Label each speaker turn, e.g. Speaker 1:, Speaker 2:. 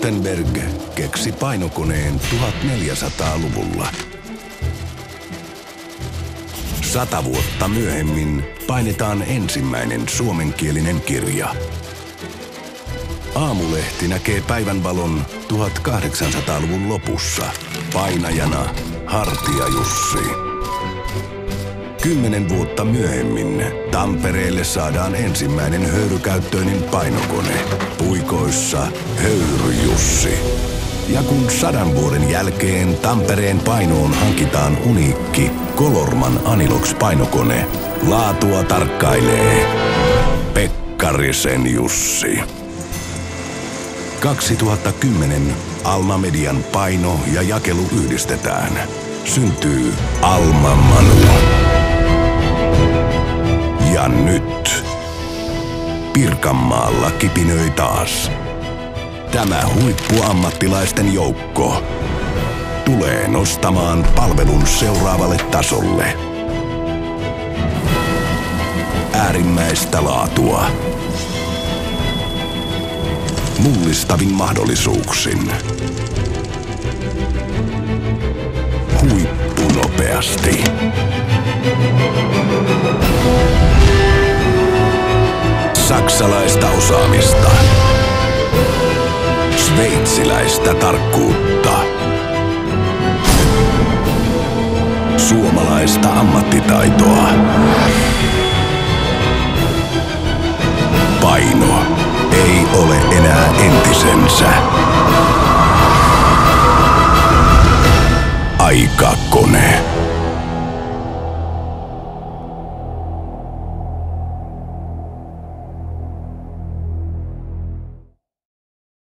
Speaker 1: Gutenberg keksi painokoneen 1400-luvulla. 100 vuotta myöhemmin painetaan ensimmäinen suomenkielinen kirja. Aamulehti näkee päivänvalon 1800-luvun lopussa. Painajana Hartia Jussi. 10 vuotta myöhemmin Tampereelle saadaan ensimmäinen höyrykäyttöinen painokone. Puikoissa Höyry Jussi. Ja kun 100 vuoden jälkeen Tampereen Painoon hankitaan uniikki Colorman Anilox-painokone, laatua tarkkailee Pekkarisen Jussi. 2010 Alma Median paino ja jakelu yhdistetään. Syntyy Alma Manu. Ja nyt Pirkanmaalla kipinöi taas. Tämä huippuammattilaisten joukko tulee nostamaan palvelun seuraavalle tasolle. Äärimmäistä laatua. Mullistavin mahdollisuuksin. Huippunopeasti. Saksalaista osaamista. Sveitsiläistä tarkkuutta. Suomalaista ammattitaitoa. Paino ei ole enää entisensä. Aikakone.